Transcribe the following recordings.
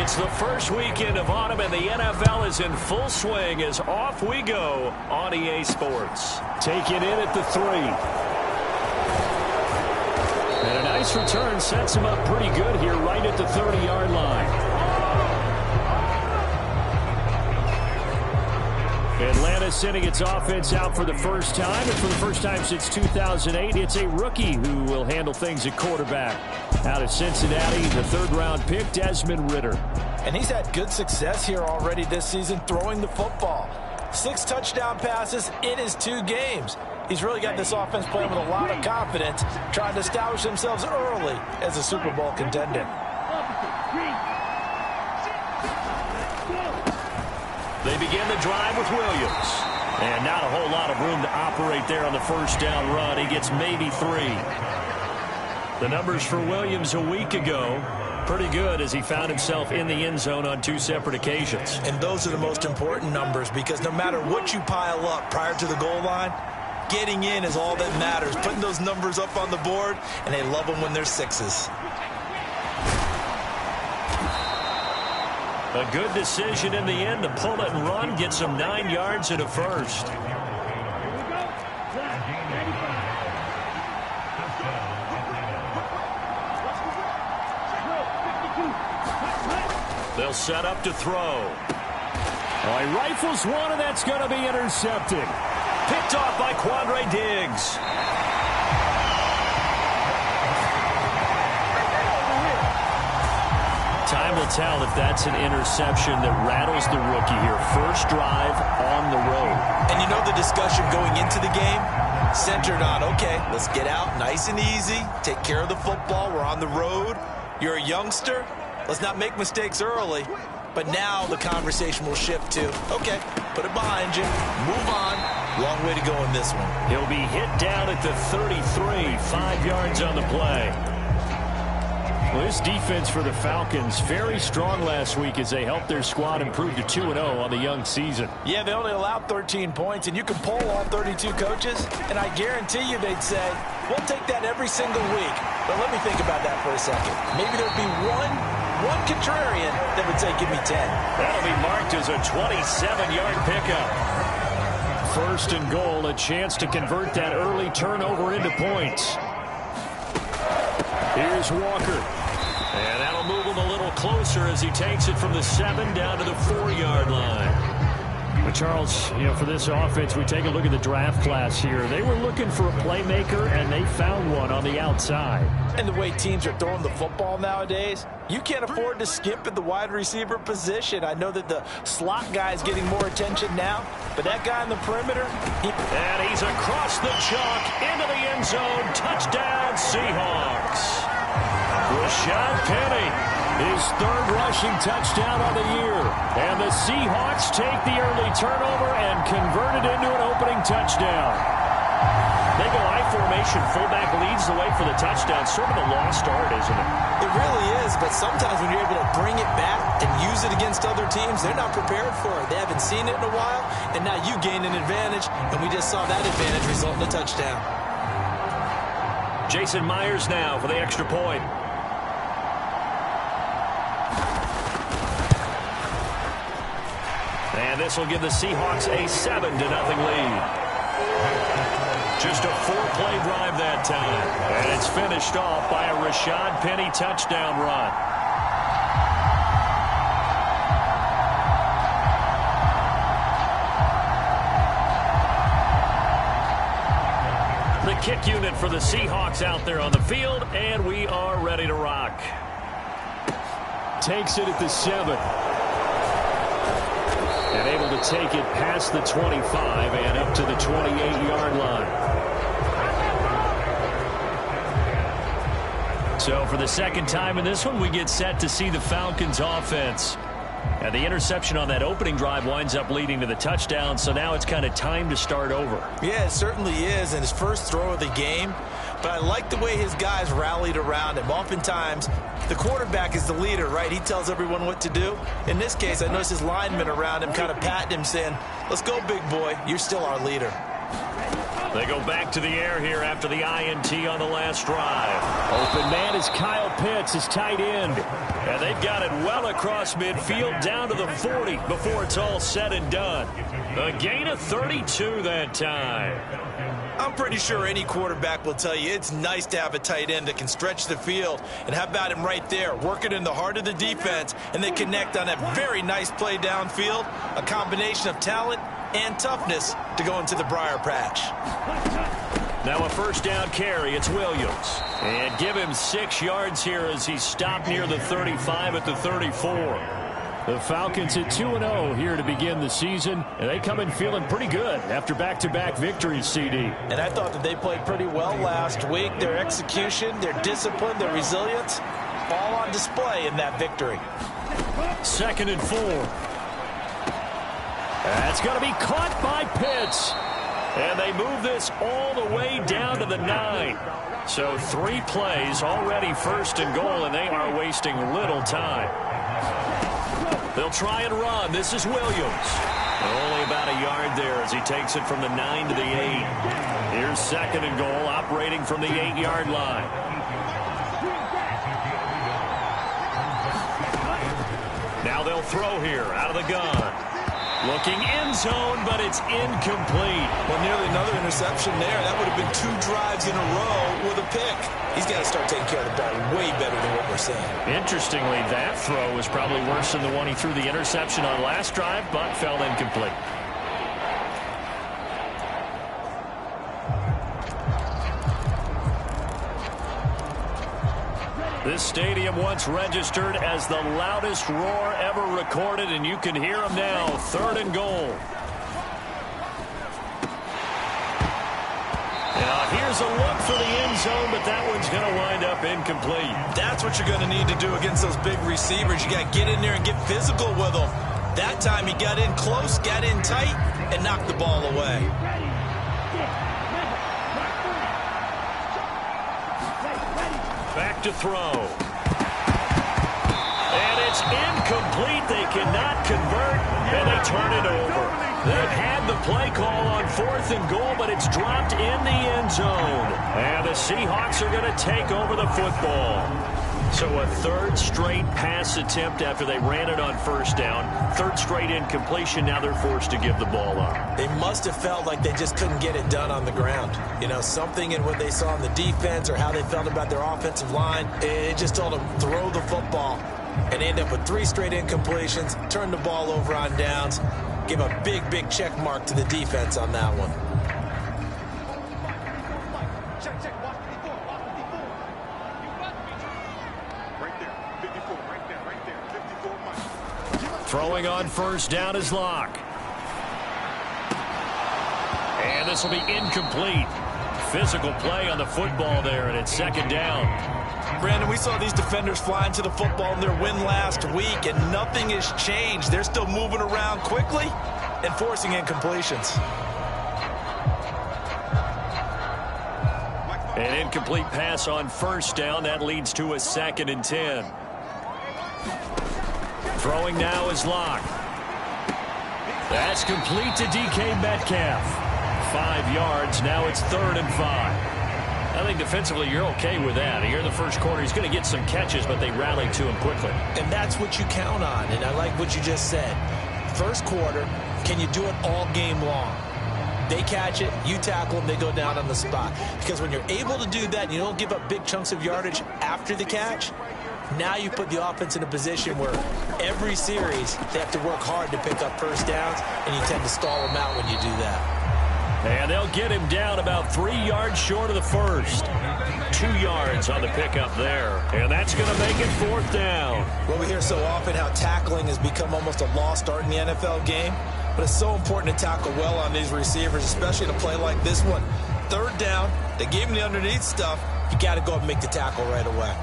It's the first weekend of autumn, and the NFL is in full swing as off we go on EA Sports. Take it in at the 3. And a nice return sets him up pretty good here right at the 30-yard line. Atlanta sending its offense out for the first time, and for the first time since 2008, it's a rookie who will handle things at quarterback. Out of Cincinnati, the third-round pick, Desmond Ridder. And he's had good success here already this season throwing the football. 6 touchdown passes in his 2 games. He's really got this offense playing with a lot of confidence, trying to establish themselves early as a Super Bowl contender. They begin the drive with Williams. And not a whole lot of room to operate there on the first down run. He gets maybe 3. The numbers for Williams a week ago, pretty good as he found himself in the end zone on 2 separate occasions. And those are the most important numbers because no matter what you pile up prior to the goal line, getting in is all that matters. Putting those numbers up on the board, and they love them when they're 6s. A good decision in the end to pull it and run, gets him 9 yards and a first. They'll set up to throw. He rifles one, and that's going to be intercepted. Picked off by Quandre Diggs. Time will tell if that's an interception that rattles the rookie here. First drive on the road. And you know the discussion going into the game? Centered on, okay, let's get out nice and easy. Take care of the football. We're on the road. You're a youngster. Let's not make mistakes early. But now the conversation will shift to, okay, put it behind you. Move on. Long way to go in this one. He'll be hit down at the 33. 5 yards on the play. Well, this defense for the Falcons, very strong last week as they helped their squad improve to 2-0 on the young season. Yeah, they only allowed 13 points, and you can poll all 32 coaches, and I guarantee you they'd say, we'll take that every single week. But let me think about that for a second. Maybe there'd be one contrarian that would say, give me 10. That'll be marked as a 27-yard pickup. First and goal, a chance to convert that early turnover into points. Here's Walker. And that'll move him a little closer as he takes it from the 7 down to the 4-yard line. But Charles, you know, for this offense, we take a look at the draft class here. They were looking for a playmaker, and they found one on the outside. And the way teams are throwing the football nowadays, you can't afford to skip at the wide receiver position. I know that the slot guy is getting more attention now, but that guy in the perimeter, and he's across the chalk into the end zone. Touchdown, Seahawks. Rashad Penny, his 3rd rushing touchdown of the year. And the Seahawks take the early turnover and convert it into an opening touchdown. They go I formation. Fullback leads the way for the touchdown. Sort of a lost art, isn't it? It really is, but sometimes when you're able to bring it back and use it against other teams, they're not prepared for it. They haven't seen it in a while, and now you gain an advantage, and we just saw that advantage result in a touchdown. Jason Myers now for the extra point. And this will give the Seahawks a 7-0 lead. Just a 4-play drive that time. And it's finished off by a Rashad Penny touchdown run. The kick unit for the Seahawks out there on the field, and we are ready to rock. Takes it at the 7. And able to take it past the 25 and up to the 28-yard line. So for the second time in this one, we get set to see the Falcons offense. And the interception on that opening drive winds up leading to the touchdown, so now it's kind of time to start over. Yeah, it certainly is, and his first throw of the game. But I like the way his guys rallied around him. Oftentimes, the quarterback is the leader, right? He tells everyone what to do. In this case, I noticed his linemen around him kind of patting him, saying, let's go, big boy. You're still our leader. They go back to the air here after the INT on the last drive. Open man is Kyle Pitts, his tight end. And they've got it well across midfield down to the 40 before it's all said and done. A gain of 32 that time. I'm pretty sure any quarterback will tell you it's nice to have a tight end that can stretch the field. And how about him right there, working in the heart of the defense, and they connect on that very nice play downfield. A combination of talent and toughness to go into the briar patch. Now a first down carry. It's Williams. And give him 6 yards here as he stopped near the 35 at the 34. The Falcons at 2-0 here to begin the season, and they come in feeling pretty good after back-to-back victories, CD. And I thought that they played pretty well last week. Their execution, their discipline, their resilience, all on display in that victory. 2nd and 4. That's going to be caught by Pitts. And they move this all the way down to the 9. So 3 plays already 1st and goal, and they are wasting little time. They'll try and run. This is Williams. Only about a yard there as he takes it from the 9 to the 8. Here's 2nd and goal, operating from the 8-yard line. Now they'll throw here out of the gun. Looking end zone, but it's incomplete. Well, nearly another interception there. That would have been 2 drives in a row with a pick. He's got to start taking care of the ball way better than what we're seeing. Interestingly, that throw was probably worse than the one he threw the interception on last drive, but fell incomplete. This stadium once registered as the loudest roar ever recorded, and you can hear them now. 3rd and goal. Now here's a look for the end zone, but that one's going to wind up incomplete. That's what you're going to need to do against those big receivers. You got to get in there and get physical with them. That time he got in close, got in tight, and knocked the ball away. Back to throw. And it's incomplete. They cannot convert, and they turn it over. They've had the play call on 4th and goal, but it's dropped in the end zone. And the Seahawks are going to take over the football. So a 3rd straight pass attempt after they ran it on 1st down. 3rd straight incompletion. Now they're forced to give the ball up. They must have felt like they just couldn't get it done on the ground. You know, something in what they saw in the defense or how they felt about their offensive line, it just told them throw the football. And end up with 3 straight incompletions, turn the ball over on downs, give a big, big check mark to the defense on that one. Throwing on 1st down is Locke. And this will be incomplete. Physical play on the football there, and it's 2nd down. Brandon, we saw these defenders flying to the football in their win last week, and nothing has changed. They're still moving around quickly and forcing incompletions. An incomplete pass on 1st down. That leads to a 2nd and 10. Throwing now is Locke. That's complete to DK Metcalf. 5 yards. Now it's 3rd and 5. I think defensively you're okay with that. Here in the first quarter, he's going to get some catches, but they rallied to him quickly. And that's what you count on, and I like what you just said. First quarter, can you do it all game long? They catch it, you tackle them, they go down on the spot. Because when you're able to do that and you don't give up big chunks of yardage after the catch, now you put the offense in a position where every series they have to work hard to pick up 1st downs, and you tend to stall them out when you do that. And they'll get him down about 3 yards short of the 1st. 2 yards on the pickup there. And that's going to make it 4th down. Well, we hear so often how tackling has become almost a lost art in the NFL game. But it's so important to tackle well on these receivers, especially in a play like this one. 3rd down, they gave him the underneath stuff. You got to go up and make the tackle right away.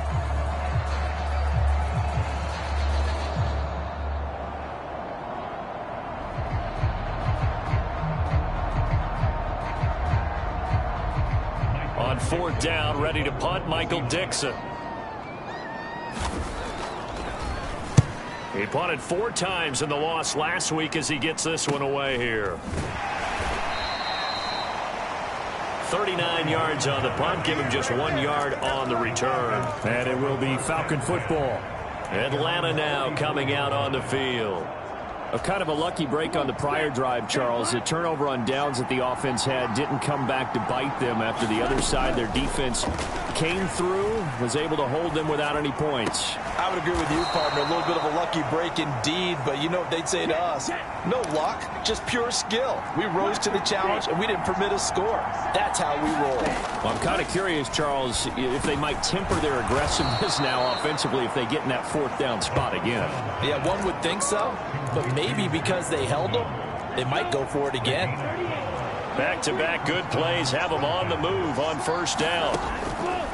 On 4th down, ready to punt, Michael Dixon. He punted 4 times in the loss last week as he gets this one away here. 39 yards on the punt, give him just 1 yard on the return. And it will be Falcon football. Atlanta now coming out on the field. A kind of a lucky break on the prior drive, Charles. The turnover on downs that the offense had didn't come back to bite them after the other side. Their defense came through, was able to hold them without any points. I would agree with you, partner. A little bit of a lucky break indeed, but you know what they'd say to us? No luck, just pure skill. We rose to the challenge, and we didn't permit a score. That's how we roll. Well, I'm kind of curious, Charles, if they might temper their aggressiveness now offensively if they get in that 4th down spot again. Yeah, one would think so, but maybe because they held them, they might go for it again. Back-to-back good plays have him on the move on 1st down.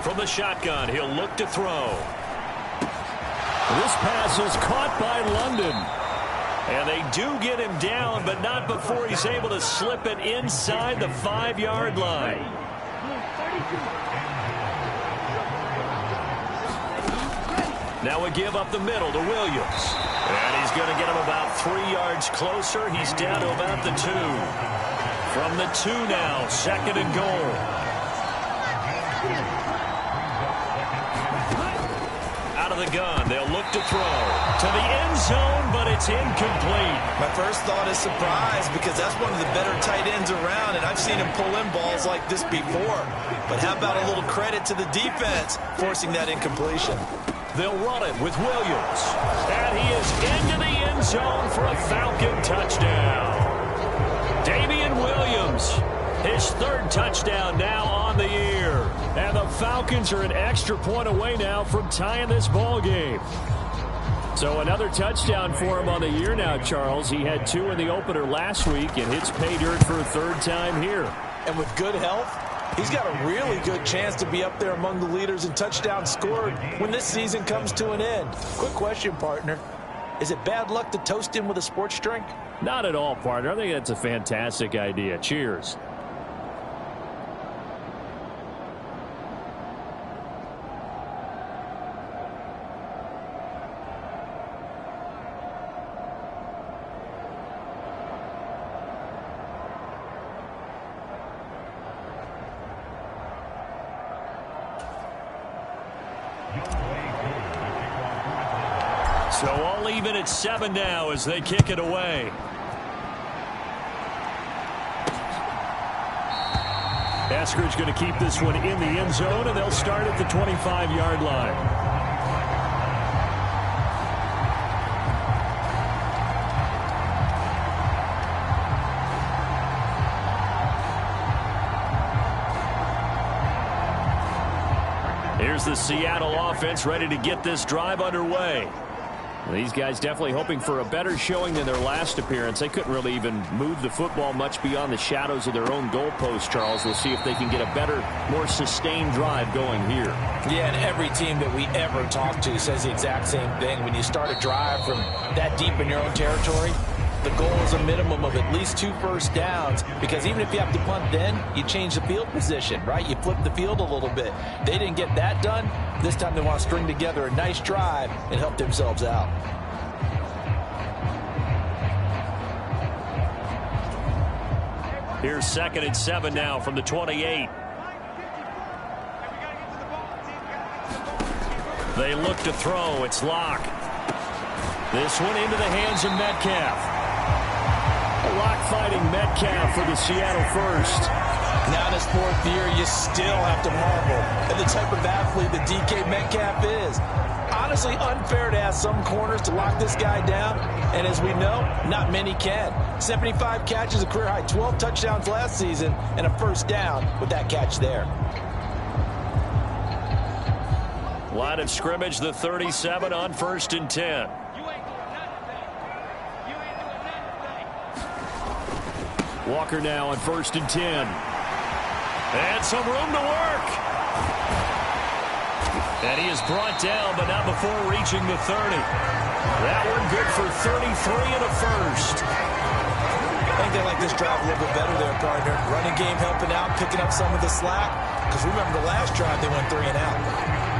From the shotgun, he'll look to throw. This pass is caught by London. And they do get him down, but not before he's able to slip it inside the 5-yard line. Now a give up the middle to Williams. And he's going to get him about 3 yards closer. He's down to about the 2. From the 2 now, 2nd and goal. Out of the gun, they'll look to throw to the end zone, but it's incomplete. My first thought is surprise because that's one of the better tight ends around, and I've seen him pull in balls like this before. But how about a little credit to the defense forcing that incompletion? They'll run it with Williams. And he is into the end zone for a Falcon touchdown. Damian Williams, his 3rd touchdown now on the year. And the Falcons are an extra point away now from tying this ball game. So another touchdown for him on the year now, Charles. He had 2 in the opener last week and hits pay dirt for a 3rd time here. And with good health, he's got a really good chance to be up there among the leaders in touchdowns scored when this season comes to an end. Quick question, partner. Is it bad luck to toast him with a sports drink? Not at all, partner. I think that's a fantastic idea. Cheers. So all even at 7 now as they kick it away. Eskridge going to keep this one in the end zone, and they'll start at the 25-yard line. Here's the Seattle offense ready to get this drive underway. These guys definitely hoping for a better showing than their last appearance. They couldn't really even move the football much beyond the shadows of their own goalpost, Charles. We'll see if they can get a better, more sustained drive going here. Yeah, and every team that we ever talk to says the exact same thing. When you start a drive from that deep in your own territory, the goal is a minimum of at least 2 first downs, because even if you have to punt then, you change the field position, right? You flip the field a little bit. They didn't get that done. This time they want to string together a nice drive and help themselves out. Here's 2nd and 7 now from the 28. They look to throw. It's Locke. This one into the hands of Metcalf. Locke fighting Metcalf for the Seattle first. Now in his 4th year, you still have to marvel at the type of athlete that DK Metcalf is. Honestly, unfair to ask some corners to lock this guy down, and as we know, not many can. 75 catches, a career high 12 touchdowns last season, and a first down with that catch there. Line of scrimmage, the 37 on 1st and 10. Walker now on 1st and 10. And some room to work. And he is brought down, but not before reaching the 30. That one good for 33 and a first. I think they like this drive a little bit better there, partner. Running game helping out, picking up some of the slack. Because remember the last drive, they went 3 and out.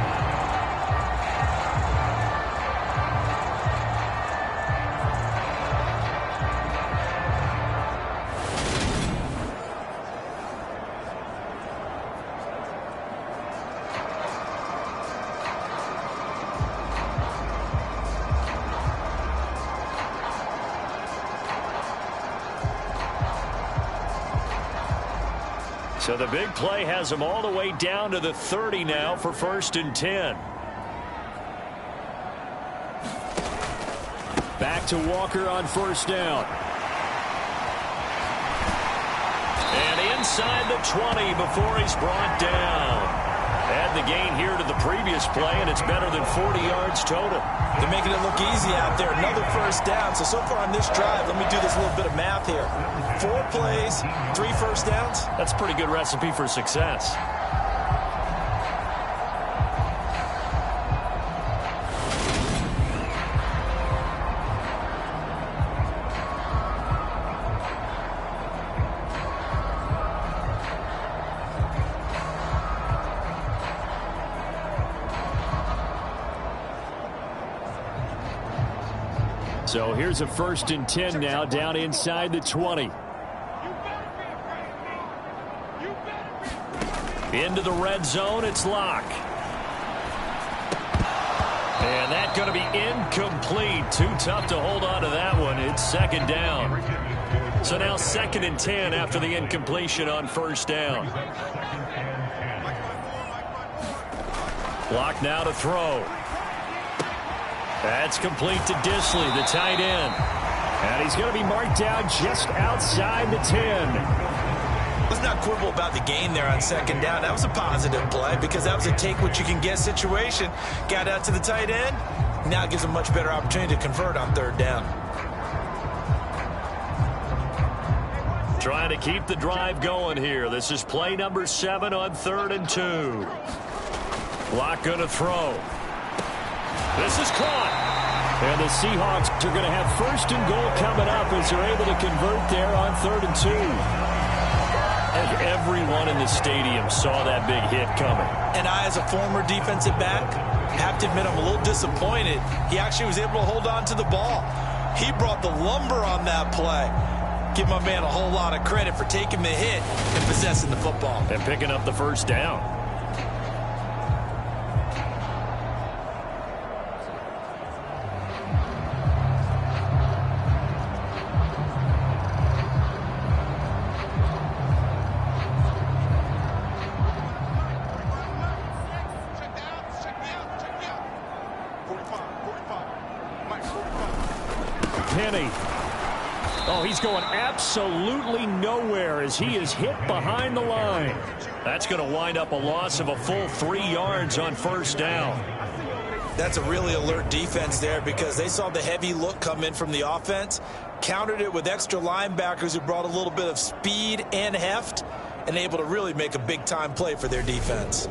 So the big play has them all the way down to the 30 now for 1st and 10. Back to Walker on 1st down. And inside the 20 before he's brought down. Add the gain here to the previous play, and it's better than 40 yards total. They're making it look easy out there. Another 1st down. So far on this drive, let me do this little bit of math here. 4 plays, 3 1st downs. That's a pretty good recipe for success. So here's a 1st and 10 now, down inside the 20. Into the red zone, it's Locke. And that's going to be incomplete. Too tough to hold on to that one. It's 2nd down. So now 2nd and 10 after the incompletion on 1st down. Locke now to throw. That's complete to Disley, the tight end. And he's going to be marked down just outside the 10. Let's not quibble about the gain there on 2nd down. That was a positive play because that was a take-what-you-can-get situation. Got out to the tight end. Now gives a much better opportunity to convert on 3rd down. Trying to keep the drive going here. This is play number 7 on 3rd and 2. Locke going to throw. This is caught. And the Seahawks are going to have 1st and goal coming up as they're able to convert there on 3rd and 2. And everyone in the stadium saw that big hit coming. And I, as a former defensive back, have to admit I'm a little disappointed. He actually was able to hold on to the ball. He brought the lumber on that play. Give my man a whole lot of credit for taking the hit and possessing the football. And picking up the 1st down. Penny. Oh, he's going absolutely nowhere as he is hit behind the line. That's going to wind up a loss of a full 3 yards on 1st down. That's a really alert defense there because they saw the heavy look come in from the offense, countered it with extra linebackers who brought a little bit of speed and heft, and able to really make a big-time play for their defense.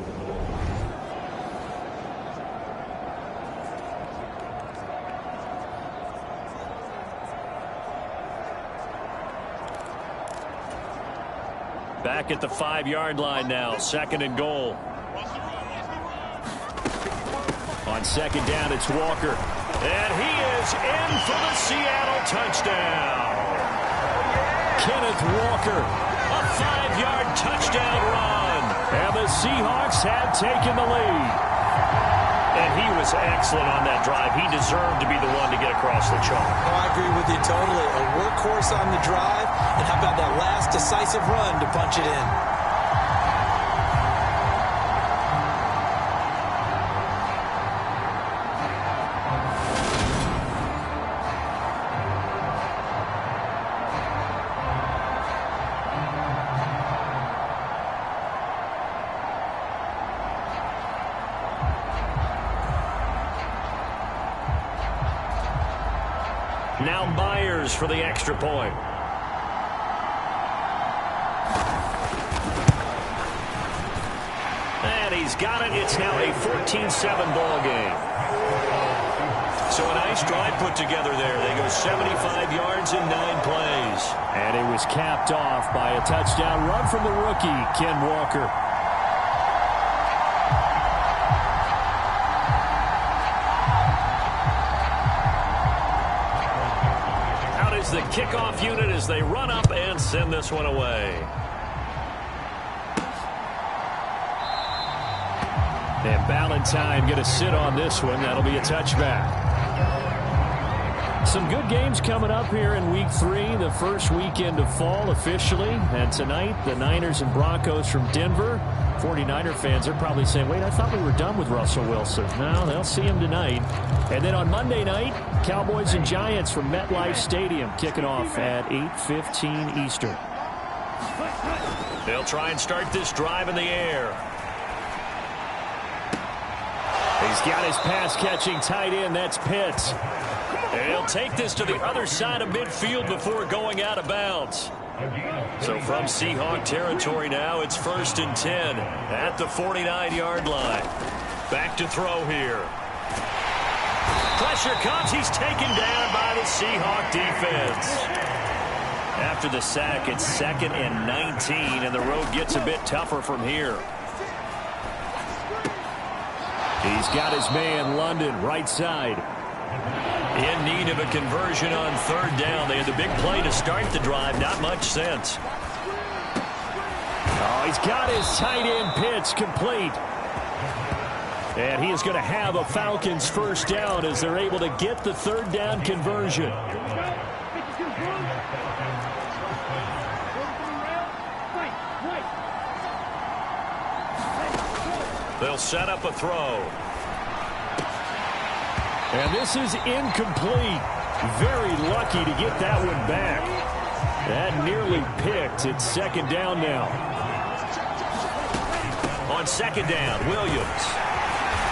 Back at the 5-yard line now, 2nd and goal. On 2nd down, it's Walker. And he is in for the Seattle touchdown. Kenneth Walker, a 5-yard touchdown run. And the Seahawks have taken the lead. And he was excellent on that drive. He deserved to be the one to get across the chalk. Oh, I agree with you totally. A workhorse on the drive, and how about that last decisive run to punch it in? Now Myers for the extra point. And he's got it. It's now a 14-7 ball game. So a nice drive put together there. They go 75 yards in 9 plays. And it was capped off by a touchdown run from the rookie, Ken Walker. The kickoff unit as they run up and send this one away. And Ballantyne going to sit on this one. That'll be a touchback. Some good games coming up here in Week 3, the first weekend of fall officially. And tonight, the Niners and Broncos from Denver. 49er fans are probably saying, wait, I thought we were done with Russell Wilson. No, they'll see him tonight. And then on Monday night, Cowboys and Giants from MetLife Stadium kicking off at 8:15 Eastern. They'll try and start this drive in the air. He's got his pass-catching tight end. That's Pitts. And he'll take this to the other side of midfield before going out of bounds. So from Seahawk territory now, it's 1st and 10 at the 49-yard line. Back to throw here. Pressure comes. He's taken down by the Seahawk defense. After the sack, it's 2nd and 19, and the road gets a bit tougher from here. He's got his man, London, right side. In need of a conversion on 3rd down. They had the big play to start the drive. Not much sense. Oh, he's got his tight end Pitts complete. And he is going to have a Falcons 1st down as they're able to get the 3rd down conversion. They'll set up a throw. And this is incomplete. Very lucky to get that one back. That nearly picked. It's 2nd down now. On 2nd down, Williams.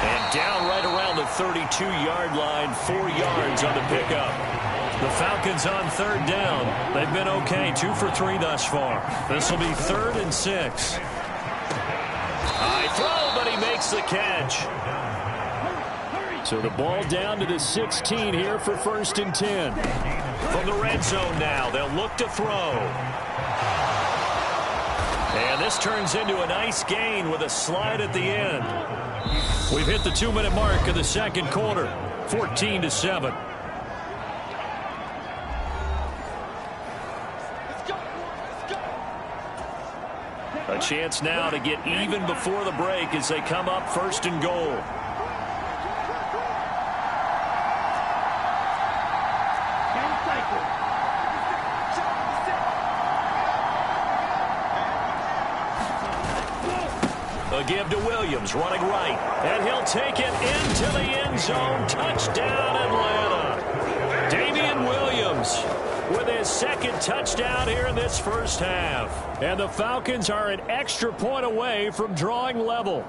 And down right around the 32-yard line, 4 yards on the pickup. The Falcons on 3rd down. They've been okay, 2 for 3 thus far. This will be 3rd and 6. High throw, but he makes the catch. So the ball down to the 16 here for 1st and 10. From the red zone now, they'll look to throw. And this turns into a nice gain with a slide at the end. We've hit the 2-minute mark of the 2nd quarter, 14-7. A chance now to get even before the break as they come up 1st and goal. A give to Williams, running right. And he'll take it into the end zone. Touchdown, Atlanta. Damian Williams with his 2nd touchdown here in this 1st half. And the Falcons are an extra point away from drawing level.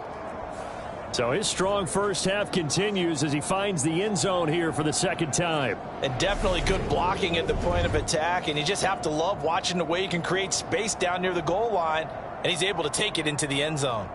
So his strong 1st half continues as he finds the end zone here for the 2nd time. And definitely good blocking at the point of attack. And you just have to love watching the way he can create space down near the goal line. And he's able to take it into the end zone.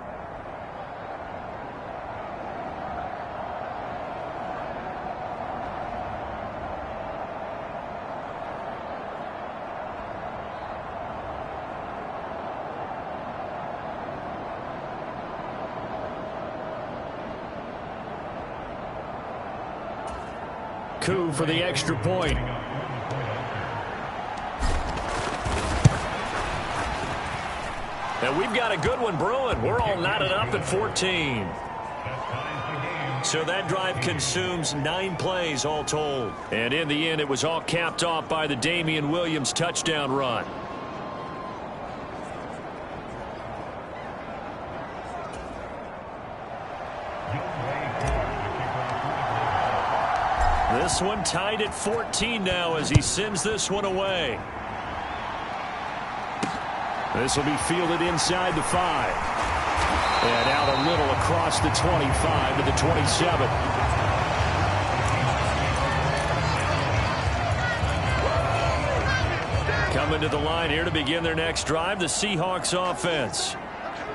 Coup for the extra point. And we've got a good one brewing. We're all knotted up at 14. So that drive consumes 9 plays all told. And in the end, it was all capped off by the Damian Williams touchdown run. This one tied at 14 now as he sends this one away. This will be fielded inside the 5. And out a little across the 25 to the 27. Coming to the line here to begin their next drive, the Seahawks offense.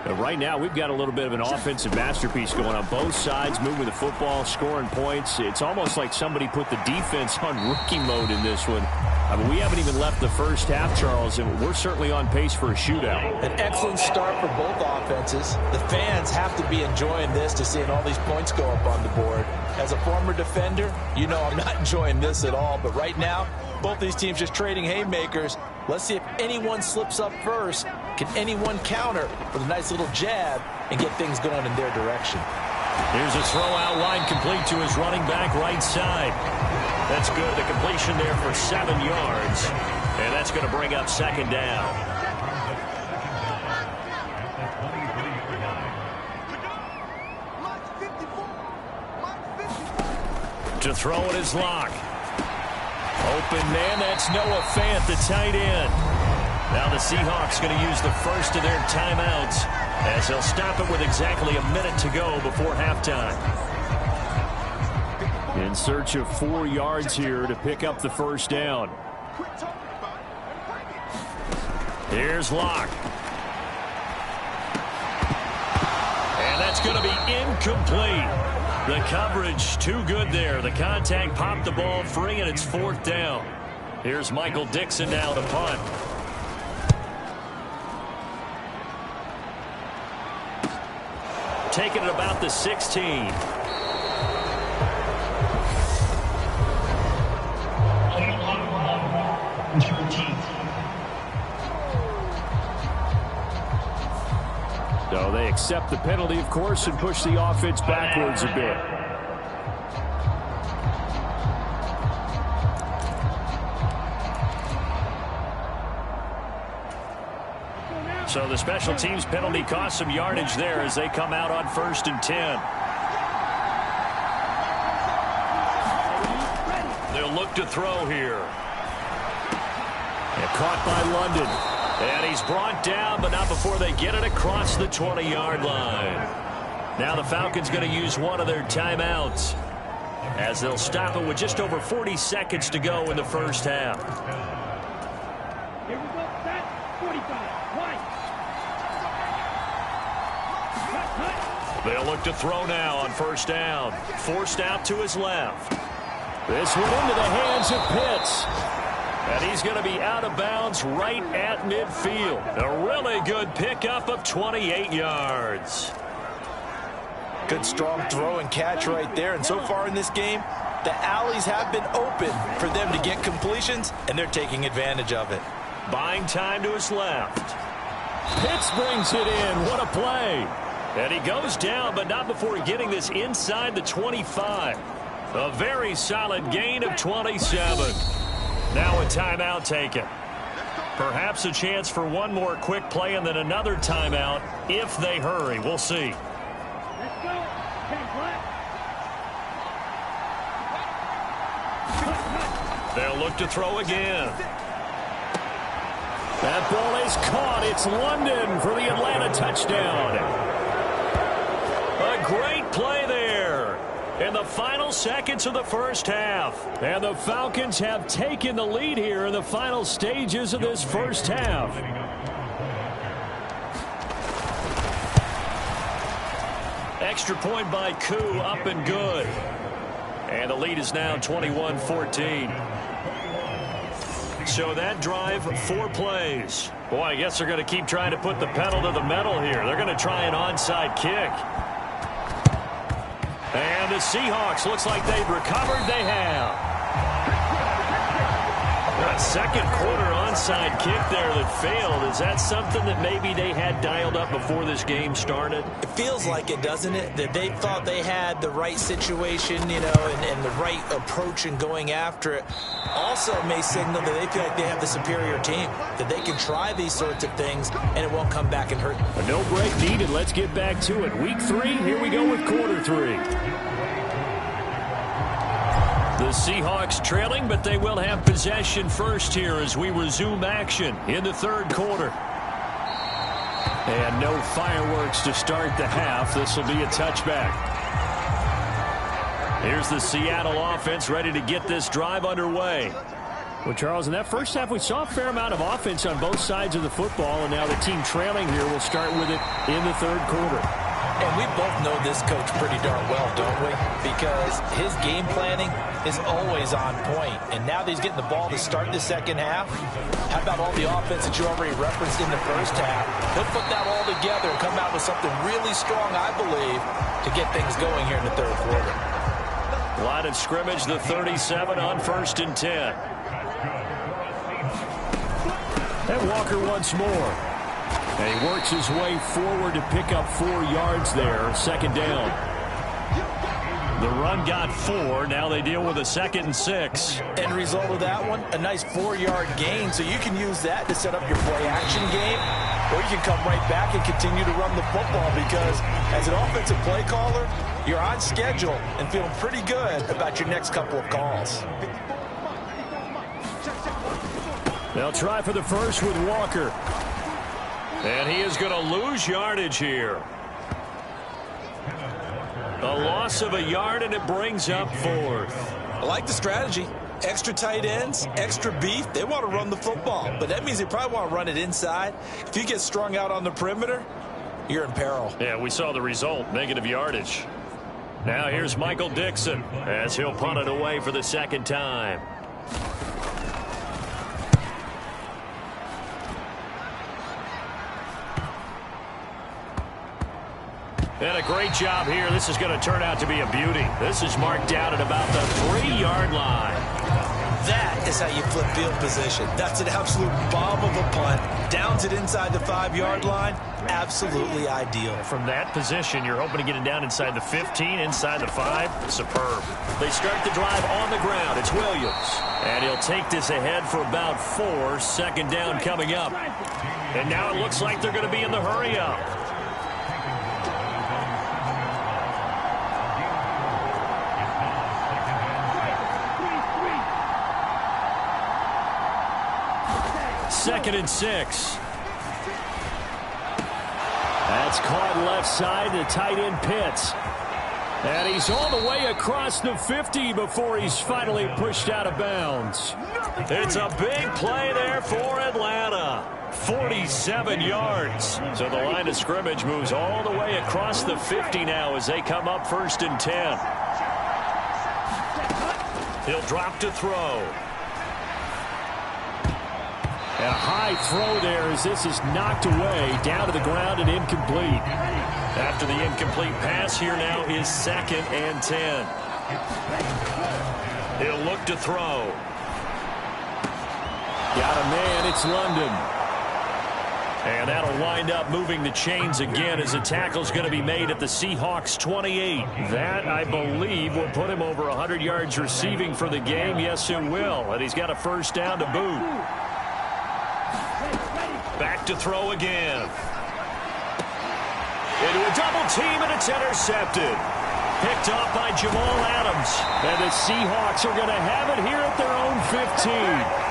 Right now, we've got a little bit of an offensive masterpiece going on both sides, moving the football, scoring points. It's almost like somebody put the defense on rookie mode in this one. I mean, we haven't even left the 1st half, Charles, and we're certainly on pace for a shootout. An excellent start for both offenses. The fans have to be enjoying this to seeing all these points go up on the board. As a former defender, you know I'm not enjoying this at all, but right now, both these teams just trading haymakers. Let's see if anyone slips up first. Can anyone counter with a nice little jab and get things going in their direction? Here's a throw out line complete to his running back right side. That's good. The completion there for 7 yards. And that's going to bring up second down. To throw it is Locke. Open man, that's Noah Fant, the tight end. Now the Seahawks going to use the first of their timeouts as they'll stop it with exactly a minute to go before halftime. In search of 4 yards here to pick up the first down. Here's Locke. And that's going to be incomplete. The coverage too good there. The contact popped the ball free, and it's 4th down. Here's Michael Dixon now to punt. Taking it about the 16. So they accept the penalty, of course, and push the offense backwards a bit. So the special teams penalty cost some yardage there as they come out on 1st and 10. They'll look to throw here. And caught by London. And he's brought down, but not before they get it across the 20-yard line. Now the Falcons going to use one of their timeouts as they'll stop it with just over 40 seconds to go in the first half. Here we go. Set. 45. They'll look to throw now on 1st down. Forced out to his left. This one into the hands of Pitts. And he's going to be out of bounds right at midfield. A really good pickup of 28 yards. Good strong throw and catch right there. And so far in this game, the alleys have been open for them to get completions, and they're taking advantage of it. Buying time to his left. Pitts brings it in. What a play. And he goes down, but not before getting this inside the 25. A very solid gain of 27. Now a timeout taken. Perhaps a chance for one more quick play and then another timeout if they hurry. We'll see. Let's go. They'll look to throw again. That ball is caught. It's London for the Atlanta touchdown. A great play there in the final seconds of the first half. And the Falcons have taken the lead here in the final stages of this first half. Extra point by Koo, up and good. And the lead is now 21-14. So that drive, 4 plays. Boy, I guess they're going to keep trying to put the pedal to the metal here. They're going to try an onside kick. And the Seahawks, looks like they've recovered. They have. A second quarter onside kick there that failed. Is that something that maybe they had dialed up before this game started? It feels like it, doesn't it? That they thought they had the right situation, you know, and the right approach in going after it. Also may signal that they feel like they have the superior team, that they can try these sorts of things and it won't come back and hurt. A no break needed. Let's get back to it. Week 3, here we go with quarter 3. The Seahawks trailing, but they will have possession first here as we resume action in the third quarter. And no fireworks to start the half. This will be a touchback. Here's the Seattle offense ready to get this drive underway. Well, Charles, in that first half, we saw a fair amount of offense on both sides of the football, and now the team trailing here will start with it in the third quarter. And we both know this coach pretty darn well, don't we? Because his game planning is always on point. And now that he's getting the ball to start the second half, how about all the offense that you already referenced in the first half? He'll put that all together and come out with something really strong, I believe, to get things going here in the third quarter. Line of scrimmage, the 37 on 1st and 10. And Walker once more. And he works his way forward to pick up 4 yards there. Second down. The run got 4. Now they deal with a 2nd and 6. End result of that one, a nice 4-yard gain. So you can use that to set up your play action game, or you can come right back and continue to run the football, because as an offensive play caller, you're on schedule and feeling pretty good about your next couple of calls. They'll try for the first with Walker. And he is going to lose yardage here. A loss of a yard, and it brings up 4th. I like the strategy. Extra tight ends, extra beef. They want to run the football, but that means they probably want to run it inside. If you get strung out on the perimeter, you're in peril. Yeah, we saw the result, negative yardage. Now here's Michael Dixon as he'll punt it away for the 2nd time. And a great job here. This is going to turn out to be a beauty. This is marked down at about the 3-yard line. That is how you flip field position. That's an absolute bomb of a punt. Downs it inside the 5-yard line. Absolutely ideal. From that position, you're hoping to get it down inside the 15, inside the 5. Superb. They start the drive on the ground. It's Williams. And he'll take this ahead for about 4. 2nd down coming up. And now it looks like they're going to be in the hurry up. Second and 6. That's caught left side. The tight end Pitts. And he's all the way across the 50 before he's finally pushed out of bounds. It's a big play there for Atlanta. 47 yards. So the line of scrimmage moves all the way across the 50 now as they come up 1st and 10. He'll drop to throw. And a high throw there as this is knocked away, down to the ground and incomplete. After the incomplete pass, here now is 2nd and 10. He'll look to throw. Got a man, it's London. And that'll wind up moving the chains again as the tackle's going to be made at the Seahawks 28. That, I believe, will put him over 100 yards receiving for the game. Yes, it will. And he's got a 1st down to boot. Back to throw again. Into a double team, and it's intercepted. Picked off by Jamal Adams. And the Seahawks are going to have it here at their own 15.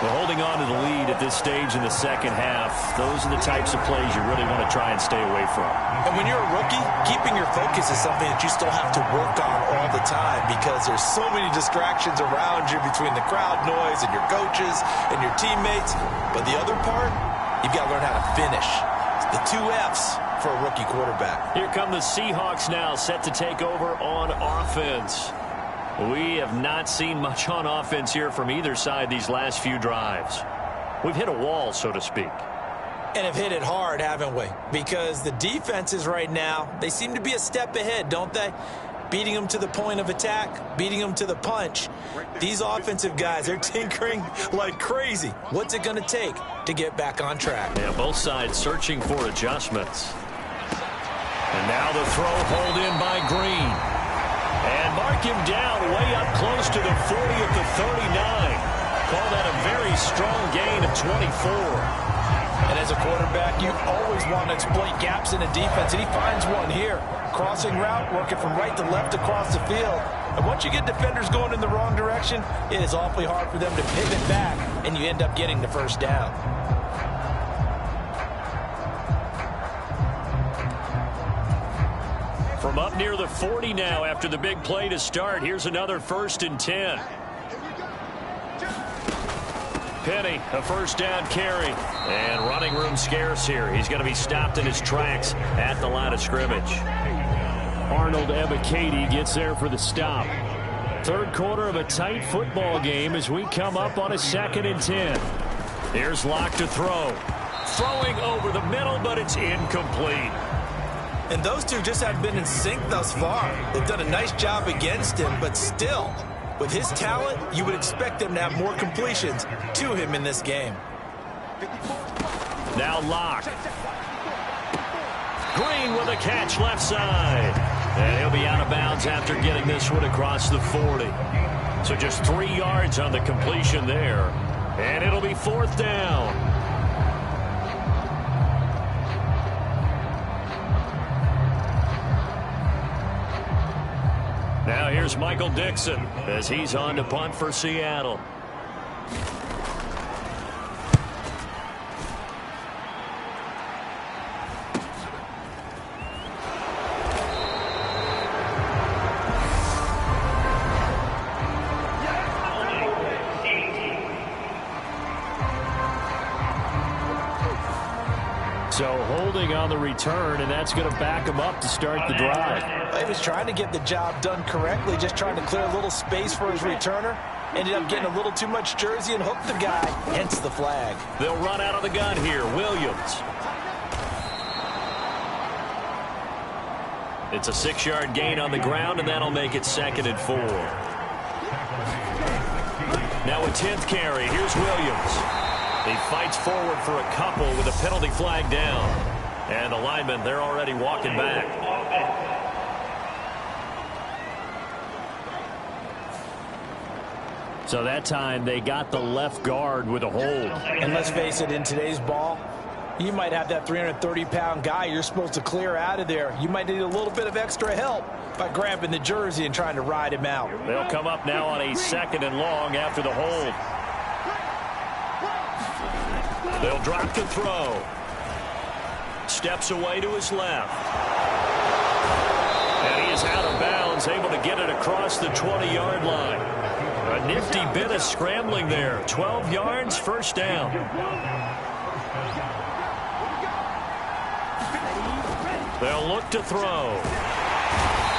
Well, holding on to the lead at this stage in the 2nd half, those are the types of plays you really want to try and stay away from. And when you're a rookie, keeping your focus is something that you still have to work on all the time, because there's so many distractions around you between the crowd noise and your coaches and your teammates. But the other part, you've got to learn how to finish. It's the 2 F's for a rookie quarterback. Here come the Seahawks now, set to take over on offense. We have not seen much on offense here from either side these last few drives. We've hit a wall, so to speak. And have hit it hard, haven't we? Because the defenses right now, they seem to be a step ahead, don't they? Beating them to the point of attack, beating them to the punch. These offensive guys, they're tinkering like crazy. What's it going to take to get back on track? Yeah, both sides searching for adjustments. And now the throw pulled in by Green. And mark him down way up close to the 40 at the 39. Call that a very strong gain of 24. And as a quarterback, you always want to exploit gaps in a defense, and he finds one here. Crossing route, working from right to left across the field. And once you get defenders going in the wrong direction, it is awfully hard for them to pivot back, and you end up getting the 1st down. From up near the 40 now after the big play to start. Here's another 1st and 10. Penny, a 1st down carry. And running room scarce here. He's going to be stopped in his tracks at the line of scrimmage. Arnold Ebiketie gets there for the stop. 3rd quarter of a tight football game as we come up on a 2nd and 10. Here's Locke to throw. Throwing over the middle, but it's incomplete. And those two just haven't been in sync thus far. They've done a nice job against him, but still, with his talent, you would expect them to have more completions to him in this game. Now Locke. Green with a catch left side. And he'll be out of bounds after getting this one across the 40. So just 3 yards on the completion there. And it'll be 4th down. Now here's Michael Dixon as he's on to punt for Seattle. So holding on the return, and that's going to back him up to start the drive. He was trying to get the job done correctly, just trying to clear a little space for his returner. Ended up getting a little too much jersey and hooked the guy, hence the flag. They'll run out of the gun here. Williams. It's a 6-yard gain on the ground, and that'll make it 2nd and 4. Now a 10th carry. Here's Williams. He fights forward for a couple with a penalty flag down. And the linemen, they're already walking back. So that time they got the left guard with a hold. And let's face it, in today's ball, you might have that 330-pound guy you're supposed to clear out of there. You might need a little bit of extra help by grabbing the jersey and trying to ride him out. They'll come up now on a 2nd and long after the hold. They'll drop to throw. Steps away to his left. And he is out of bounds, able to get it across the 20-yard line. A nifty bit of scrambling there. 12 yards, 1st down. They'll look to throw.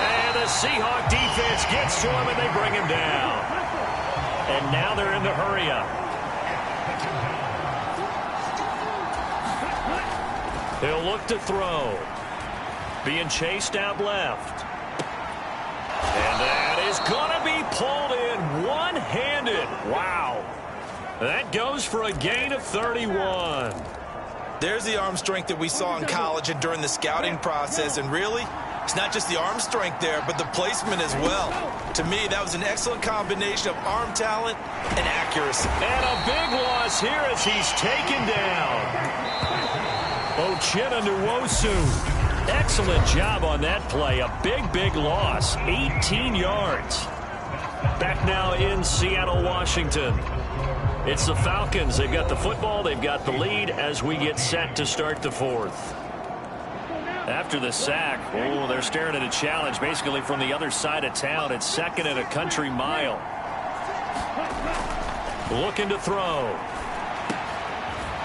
And the Seahawk defense gets to him, and they bring him down. And now they're in the hurry-up. He'll look to throw. Being chased out left. And that is going to be pulled in one-handed. Wow. That goes for a gain of 31. There's the arm strength that we saw in college and during the scouting process. And really, it's not just the arm strength there, but the placement as well. To me, that was an excellent combination of arm talent and accuracy. And a big loss here as he's taken down. Ochena Nwosu. Excellent job on that play. A big loss. 18 yards. Back now in Seattle, Washington. It's the Falcons. They've got the football. They've got the lead as we get set to start the 4th. After the sack, they're staring at a challenge basically from the other side of town. It's 2nd and a country mile. Looking to throw.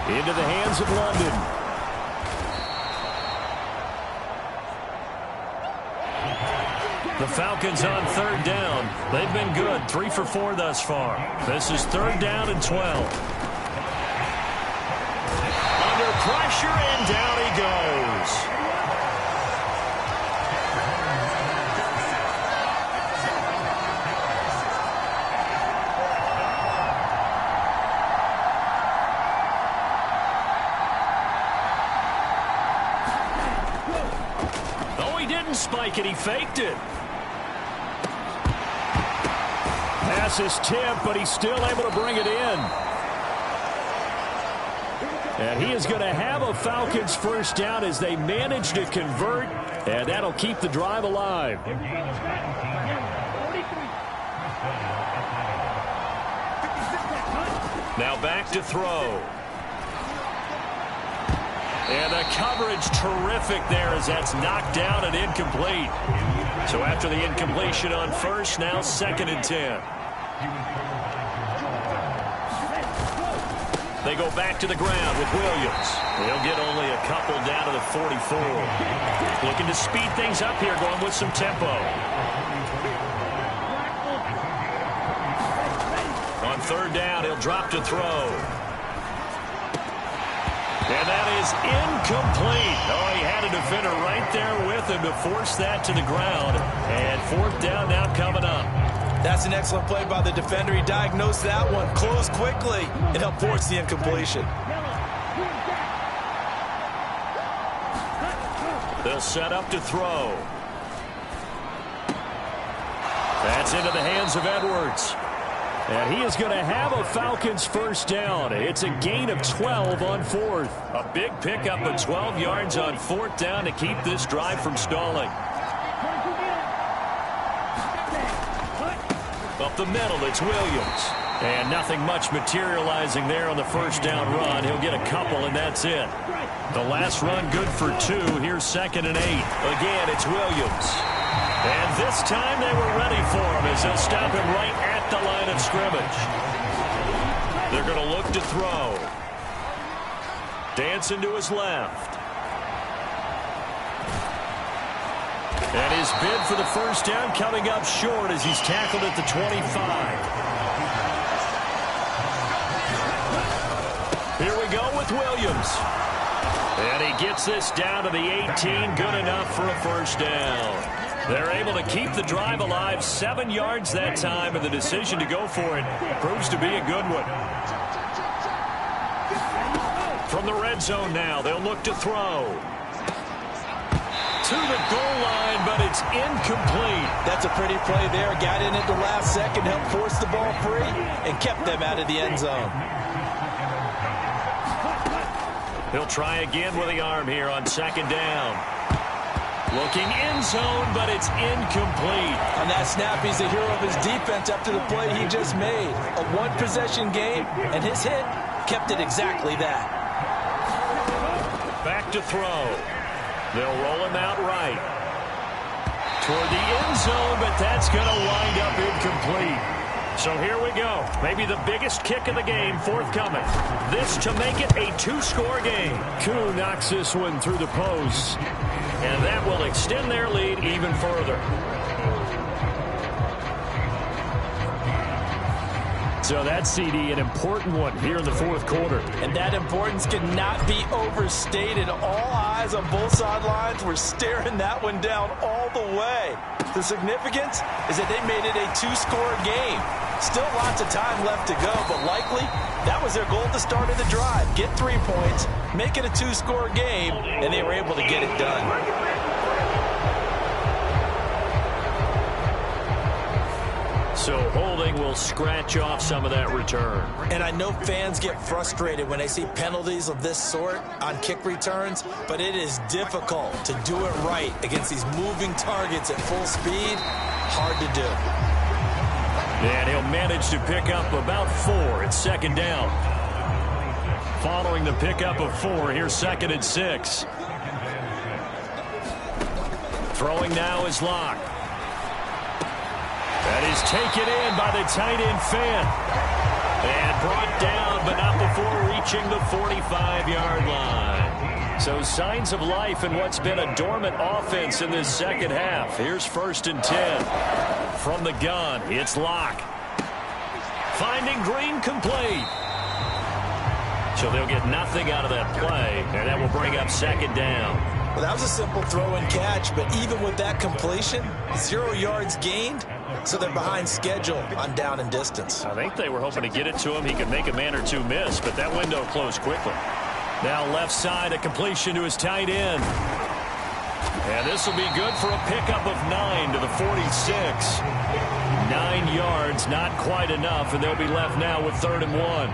Into the hands of London. The Falcons on 3rd down. They've been good. 3 for 4 thus far. This is 3rd down and 12. Under pressure, and down he goes. Oh, he didn't spike it. He faked it. Pass is tipped, but he's still able to bring it in. And he is going to have a Falcons 1st down as they manage to convert, and that'll keep the drive alive. Now back to throw. And the coverage terrific there as that's knocked down and incomplete. So after the incompletion on 1st, now 2nd and 10. They go back to the ground with Williams. They'll get only a couple down to the 44. Looking to speed things up here, going with some tempo. On 3rd down, he'll drop to throw. And that is incomplete. Oh, he had a defender right there with him to force that to the ground. And 4th down now coming up. That's an excellent play by the defender. He diagnosed that one, closed quickly, and helped force the incompletion. They'll set up to throw. That's into the hands of Edwards. And he is going to have a Falcons first down. It's a gain of 12 on fourth. A big pickup of 12 yards on fourth down to keep this drive from stalling. Up the middle, it's Williams. And nothing much materializing there on the first down run. He'll get a couple, and that's it. The last run good for 2. Here's 2nd and 8. Again, it's Williams. And this time they were ready for him as they'll stop him right at the line of scrimmage. They're going to look to throw. Dancing to his left. And his bid for the first down coming up short as he's tackled at the 25. Here we go with Williams. And he gets this down to the 18. Good enough for a first down. They're able to keep the drive alive. 7 yards that time, and the decision to go for it proves to be a good one. From the red zone now, they'll look to throw. To the goal line, but it's incomplete. That's a pretty play there. Got in at the last second, helped force the ball free, and kept them out of the end zone. He'll try again with the arm here on 2nd down. Looking end zone, but it's incomplete. On that snap, he's the hero of his defense after the play he just made. A one-possession game, and his hit kept it exactly that. Back to throw. They'll roll him out right. Toward the end zone, but that's going to wind up incomplete. So here we go. Maybe the biggest kick of the game forthcoming. This to make it a 2-score game. Koo knocks this one through the post. And that will extend their lead even further. So that CD, an important one here in the fourth quarter. And that importance cannot be overstated. All eyes on both sidelines were staring that one down all the way. The significance is that they made it a 2-score game. Still lots of time left to go, but likely that was their goal at the start of the drive. Get 3 points, make it a 2-score game, and they were able to get it done. So holding will scratch off some of that return. And I know fans get frustrated when they see penalties of this sort on kick returns, but it is difficult to do it right against these moving targets at full speed. Hard to do. And he'll manage to pick up about 4. It's 2nd down. Following the pickup of 4, here's 2nd and 6. Throwing now is Locke. That is taken in by the tight end Fant. And brought down, but not before reaching the 45-yard line. So signs of life in what's been a dormant offense in this second half. Here's 1st and 10. From the gun, it's Locke. Finding Green complete. So they'll get nothing out of that play, and that will bring up 2nd down. Well, that was a simple throw and catch, but even with that completion, 0 yards gained, so they're behind schedule on down and distance. I think they were hoping to get it to him. He could make a man or two miss, but that window closed quickly. Now left side, a completion to his tight end. And this will be good for a pickup of 9 to the 46. 9 yards, not quite enough, and they'll be left now with 3rd and 1.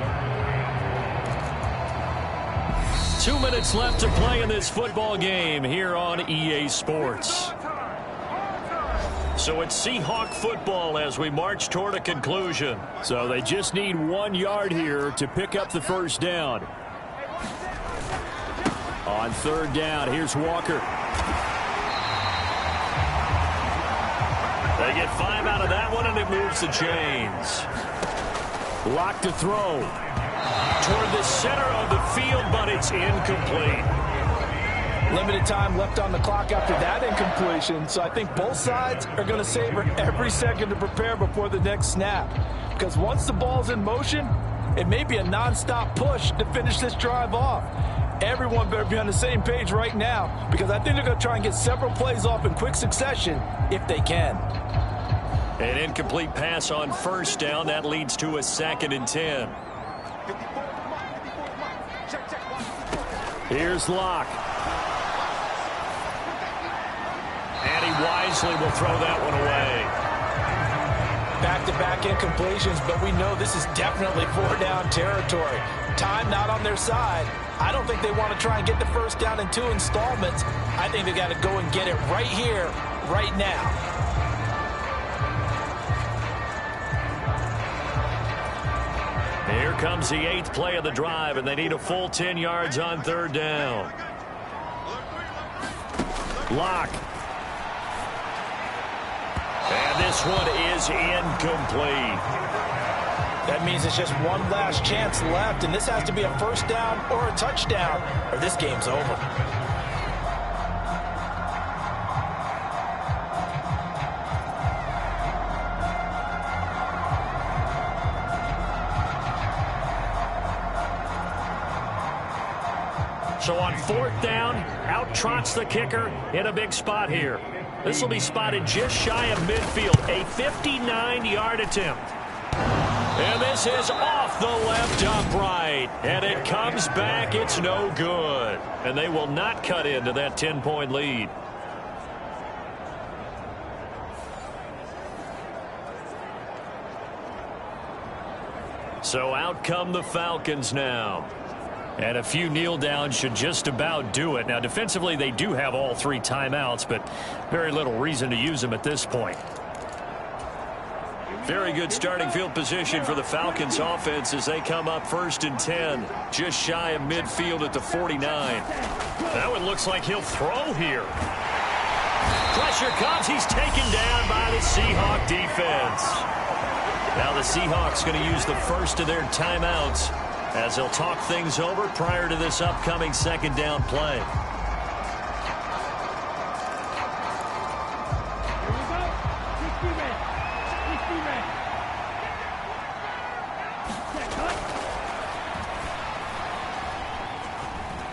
2 minutes left to play in this football game here on EA Sports. So it's Seahawk football as we march toward a conclusion. So they just need 1 yard here to pick up the first down. On 3rd down, here's Walker. They get 5 out of that one, and it moves the chains. Locke to throw. Toward the center of the field, but it's incomplete. Limited time left on the clock after that incompletion, so I think both sides are going to savor every second to prepare before the next snap. Because once the ball's in motion, it may be a nonstop push to finish this drive off. Everyone better be on the same page right now, because I think they're going to try and get several plays off in quick succession if they can. An incomplete pass on 1st down. That leads to a 2nd and 10. Here's Locke. And he wisely will throw that one away. back-to-back incompletions, but we know this is definitely 4-down territory. Time not on their side. I don't think they want to try and get the first down in 2 installments. I think they got to go and get it right here, right now. Here comes the 8th play of the drive, and they need a full 10 yards on 3rd down. Lock. And this one is incomplete. That means it's just one last chance left, and this has to be a first down or a touchdown, or this game's over. So on 4th down, out trots the kicker in a big spot here. This will be spotted just shy of midfield, a 59-yard attempt. And this is off the left upright, and it comes back. It's no good. And they will not cut into that 10-point lead. So out come the Falcons now. And a few kneel downs should just about do it. Now, defensively, they do have all 3 timeouts, but very little reason to use them at this point. Very good starting field position for the Falcons offense as they come up 1st and 10, just shy of midfield at the 49. That one looks like he'll throw here. Pressure comes. He's taken down by the Seahawk defense. Now the Seahawks going to use the first of their timeouts as they'll talk things over prior to this upcoming 2nd down play.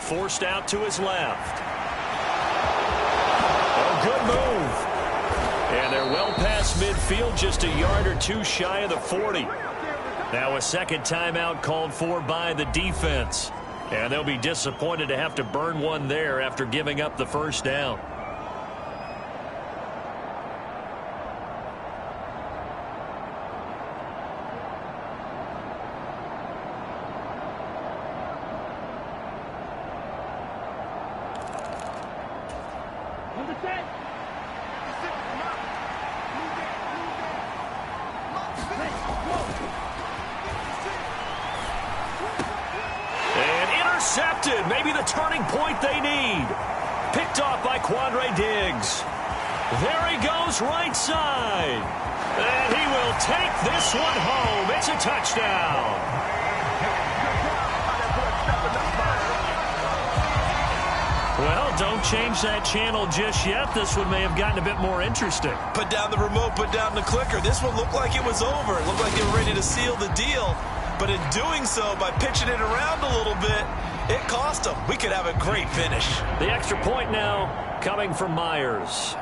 Forced out to his left. Oh, good move. And they're well past midfield, just a yard or 2 shy of the 40. Now a 2nd timeout called for by the defense. And they'll be disappointed to have to burn one there after giving up the first down. Intercepted, maybe the turning point they need. Picked off by Quandre Diggs. There he goes, right side. And he will take this one home. It's a touchdown. Well, don't change that channel just yet. This one may have gotten a bit more interesting. Put down the remote, put down the clicker. This one looked like it was over. It looked like they were ready to seal the deal. But in doing so, by pitching it around a little bit, it cost them. We could have a great finish. The extra point now coming from Myers.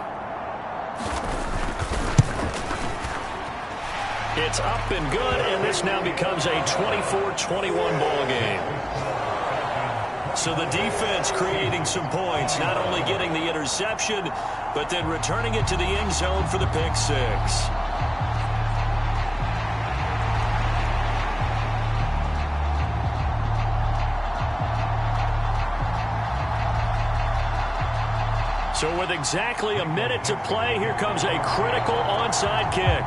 It's up and good, and this now becomes a 24-21 ball game. So the defense creating some points, not only getting the interception, but then returning it to the end zone for the pick six. So with exactly a minute to play, here comes a critical onside kick.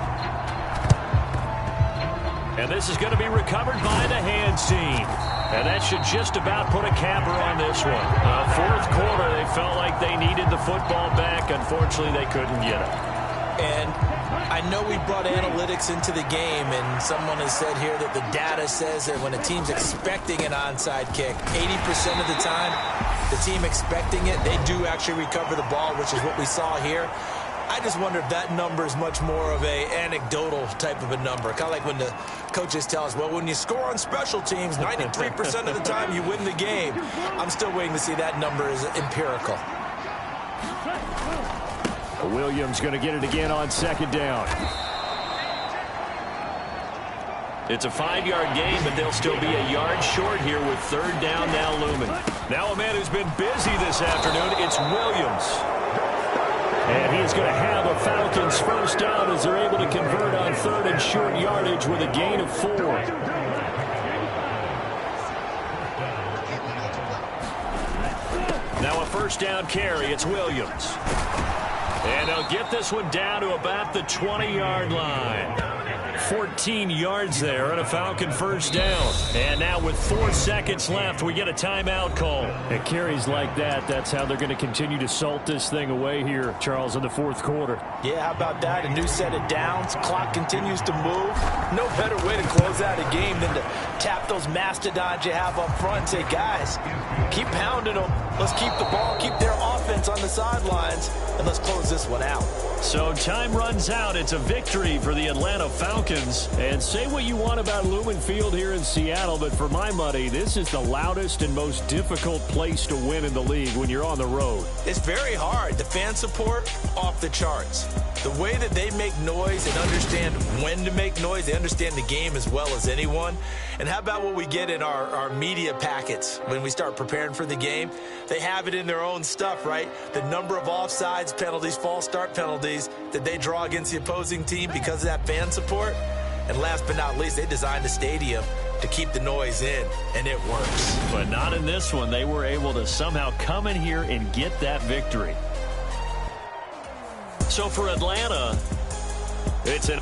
And this is going to be recovered by the hands team. And that should just about put a capper on this one. Fourth quarter, they felt like they needed the football back. Unfortunately, they couldn't get it. And I know we brought analytics into the game, and someone has said here that the data says that when a team's expecting an onside kick, 80% of the time, the team expecting it, they do actually recover the ball, which is what we saw here. I just wonder if that number is much more of a anecdotal type of a number. Kind of like when the coaches tell us, well, when you score on special teams, 93% of the time you win the game. I'm still waiting to see that number is empirical. Williams going to get it again on second down. It's a 5-yard gain, but they'll still be a yard short here with third down now looming. Now a man who's been busy this afternoon, it's Williams. And he's going to have a Falcons first down as they're able to convert on 3rd and yardage with a gain of 4. Now a first down carry. It's Williams. And they'll get this one down to about the 20-yard line. 14 yards there and a Falcon first down. And now with 4 seconds left, we get a timeout call. At carries like that, that's how they're going to continue to salt this thing away here, Charles, in the fourth quarter. Yeah, how about that? A new set of downs. Clock continues to move. No better way to close out a game than to tap those mastodons you have up front and say, guys, keep pounding them. Let's keep the ball, keep their offense on the sidelines, and let's close this one out. So time runs out. It's a victory for the Atlanta Falcons. And say what you want about Lumen Field here in Seattle, but for my money, this is the loudest and most difficult place to win in the league when you're on the road. It's very hard. The fan support, off the charts. The way that they make noise and understand when to make noise, they understand the game as well as anyone. And how about what we get in our media packets when we start preparing for the game? They have it in their own stuff, right? The number of offsides penalties, false start penalties that they draw against the opposing team because of that fan support. And last but not least, they designed a stadium to keep the noise in, and it works. But not in this one. They were able to somehow come in here and get that victory. So for Atlanta, it's an...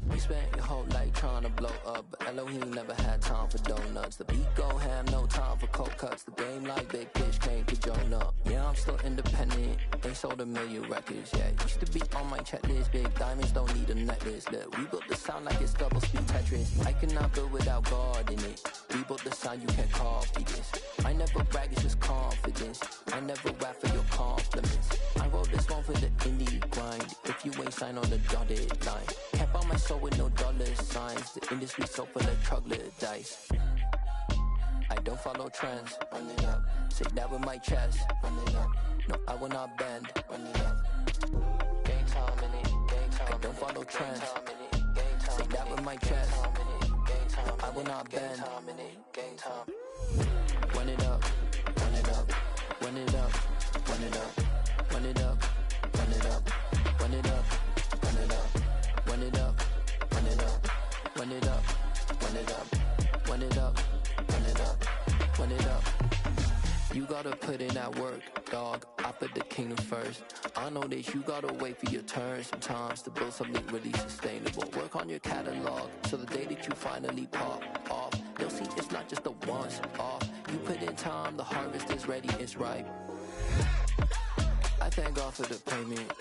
We spent your whole life trying to blow up, but Elohim never had time for donuts. The beat go ham, no time for cold cuts. The game like big fish came to join up. Yeah, I'm still independent. They sold 1 million records, yeah. Used to be on my checklist. Big diamonds don't need a necklace. Look, we built the sound like it's double speed Tetris. I cannot build without God in it. We built the sound, you can't copy this. I never brag, it's just confidence. I never rap for your compliments. I wrote this one for the indie grind. If you ain't signed on the dotted line, can't buy my soul with no dollar signs. The industry so full of troglodytes. I don't follow trends. Run it up. Say that with my chest. Run it up. No, I will not bend. Run it up. Game time in it. Game time. I don't follow trends. Say that with my chest. No, I will not bend. Game time. Run it up. Run it up. Run it up. Run it up. Run it up. Run it up. Run it up. Run it up. Run it up. Run it up. Run it up. Run it up. Run it up. Run it up. Run it up. You gotta put in that work, dog. I put the kingdom first. I know that you gotta wait for your turn sometimes to build something really sustainable. Work on your catalog so the day that you finally pop off, they'll see it's not just a once off. You put in time, the harvest is ready, it's ripe. I thank God for the payment.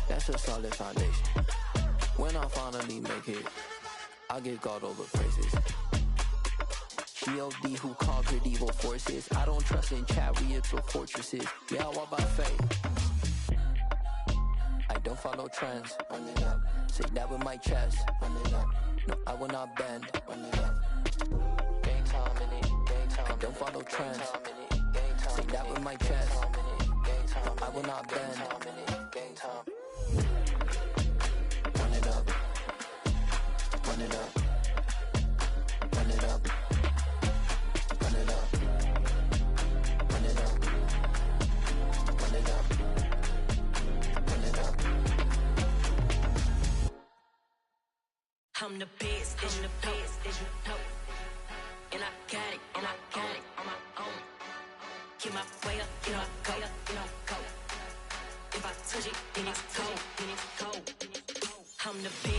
That's a solid foundation. When I finally make it, I'll give God all the praises. G.O.D. who conquered evil forces. I don't trust in chariots or fortresses. Yeah, I walk by faith. I don't follow trends. Run it up. Say that with my chest. Run it up. No, I will not bend. Run it up. Game time in it. Game time. I don't follow trends. Say that with my chest. No, I will not bend. Game time. Run it up. Run it up. Run it up. Run it up. Run it up. Run it up. Run it up. I'm the best, I'm the best, and I got it, and I got it on my own. Get my way up, get my go, get my go. If I touch it, then it's cold, then it's cold. I'm the best.